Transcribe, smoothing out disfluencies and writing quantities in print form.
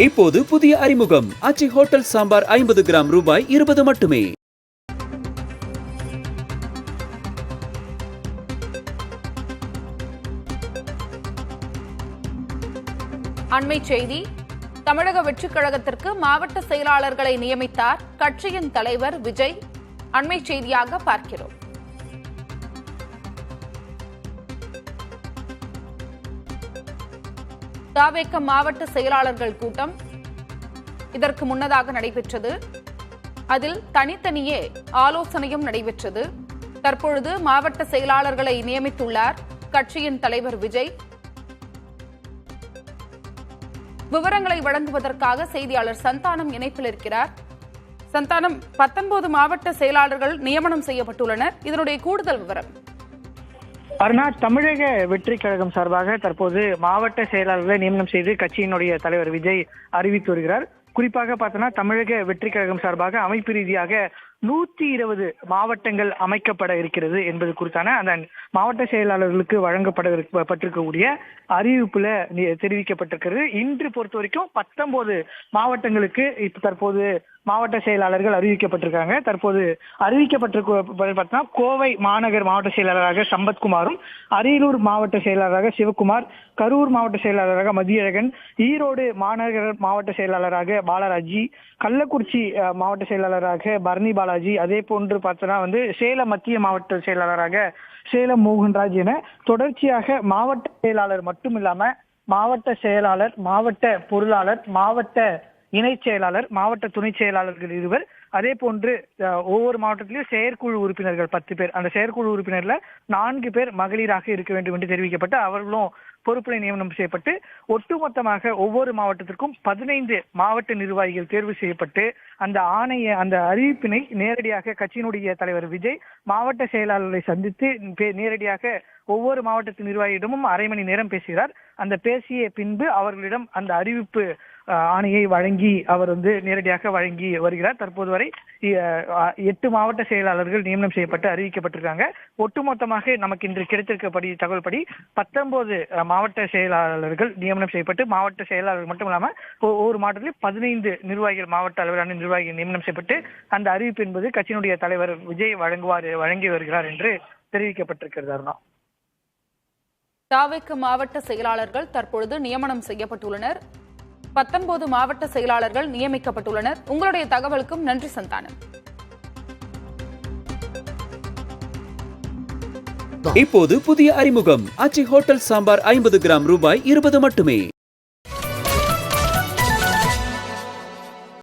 இப்போது புதிய அறிமுகம் ஆச்சி ஹோட்டல் சாம்பார் 50 கிராம் ரூபாய் 20 மட்டுமே. அண்மை செய்தி. தமிழக வெற்றிக் கழகத்திற்கு மாவட்ட செயலாளர்களை நியமித்தார் கட்சியின் தலைவர் விஜய். அண்மை செய்தியாக பார்க்கிறோம். தவேக மாவட்ட செயலாளர்கள் கூட்டம் இதற்கு முன்னதாக நடைபெற்றது. அதில் தனித்தனியே ஆலோசனையும் நடைபெற்றது. தற்பொழுது மாவட்ட செயலாளர்களை நியமித்துள்ளார் கட்சியின் தலைவர் விஜய். விவரங்களை வழங்குவதற்காக செய்தியாளர் சந்தானம் இணைப்பில் இருக்கிறார். சந்தானம், 19 மாவட்ட செயலாளர்கள் நியமனம் செய்யப்பட்டுள்ளனர். இதனுடைய கூடுதல் விவரம். அருணா, தமிழக வெற்றி கழகம் சார்பாக தற்போது மாவட்ட செயலாளர்களை நியமனம் செய்து கட்சியினுடைய தலைவர் விஜய் அறிவித்து வருகிறார். குறிப்பாக பார்த்தோன்னா தமிழக வெற்றி கழகம் சார்பாக அமைப்பு ரீதியாக 120 மாவட்டங்கள் அமைக்கப்பட இருக்கிறது என்பது குறித்தான அந்த மாவட்ட செயலாளர்களுக்கு வழங்கப்பட்டிருக்கக்கூடிய அறிவிப்புல தெரிவிக்கப்பட்டிருக்கிறது. இன்று பொறுத்த வரைக்கும் 19 மாவட்டங்களுக்கு தற்போது மாவட்ட செயலாளர்கள் அறிவிக்கப்பட்டிருக்காங்க. தற்போது அறிவிக்கப்பட்டிருக்க கோவை மாநகர் மாவட்ட செயலாளராக சம்பத்குமாரும், அரியலூர் மாவட்ட செயலாளராக சிவகுமார், கரூர் மாவட்ட செயலாளராக மதியழகன், ஈரோடு மாநகர் மாவட்ட செயலாளராக பாலராஜி, கள்ளக்குறிச்சி மாவட்ட செயலாளராக பரணி பாலாஜி, அதே போன்று பார்த்தோன்னா சேலம் மத்திய மாவட்ட செயலாளராக சேலம் மோகன்ராஜ் என தொடர்ச்சியாக மாவட்ட செயலாளர் மட்டும் இல்லாம மாவட்ட செயலாளர், மாவட்ட பொருளாளர், மாவட்ட இணை செயலாளர், மாவட்ட துணை செயலாளர்கள் 2 அதே போன்று ஒவ்வொரு மாவட்டத்திலும் செயற்குழு உறுப்பினர்கள் 10 பேர். அந்த செயற்குழு உறுப்பினர்ல 4 பேர் மகளிராக இருக்க வேண்டும் என்று தெரிவிக்கப்பட்டு அவர்களும் பொறுப்புகளை நியமனம் செய்யப்பட்டு ஒட்டுமொத்தமாக ஒவ்வொரு மாவட்டத்திற்கும் 15 மாவட்ட நிர்வாகிகள் தேர்வு செய்யப்பட்டு அந்த அறிவிப்பினை நேரடியாக கட்சியினுடைய தலைவர் விஜய் மாவட்ட செயலாளர்களை சந்தித்து நேரடியாக ஒவ்வொரு மாவட்டத்தின் நிர்வாகியிடமும் அரை மணி நேரம் பேசுகிறார். அந்த பேசிய பின்பு அவர்களிடம் அந்த அறிவிப்பு ஆணையை வழங்கி அவர் நேரடியாக வழங்கி வருகிறார். தற்போது வரை 8 மாவட்ட செயலாளர்கள் நியமனம் செய்யப்பட்டு அறிவிக்கப்பட்டிருக்காங்க. ஒட்டுமொத்தமாக நமக்கு இன்று கிடைத்திருக்கப்படி தகவல்படி 19 மாவட்ட செயலாளர்கள் நியமனம் செய்யப்பட்டு மாவட்ட செயலாளர்கள் மட்டும் இல்லாம ஒவ்வொரு மாவட்டத்திலும் 15 நிர்வாகிகள், மாவட்ட அளவிலான நிர்வாகிகள் நியமனம் செய்யப்பட்டு அந்த அறிவிப்பு என்பது கட்சியினுடைய தலைவர் விஜய் வழங்கி வருகிறார் என்று தெரிவிக்கப்பட்டிருக்கிறது. அருணா, தவேக மாவட்ட செயலாளர்கள் தற்பொழுது நியமனம் செய்யப்பட்டுள்ளனர். 19 மாவட்ட செயலாளர்கள் நியமிக்கப்பட்டுள்ளனர். உங்களுடைய தகவலுக்கும் நன்றி சந்தானம். இப்போது புதிய அறிமுகம் ஆச்சி ஹோட்டல் சாம்பார் 50 கிராம் ரூபாய் 20 மட்டுமே.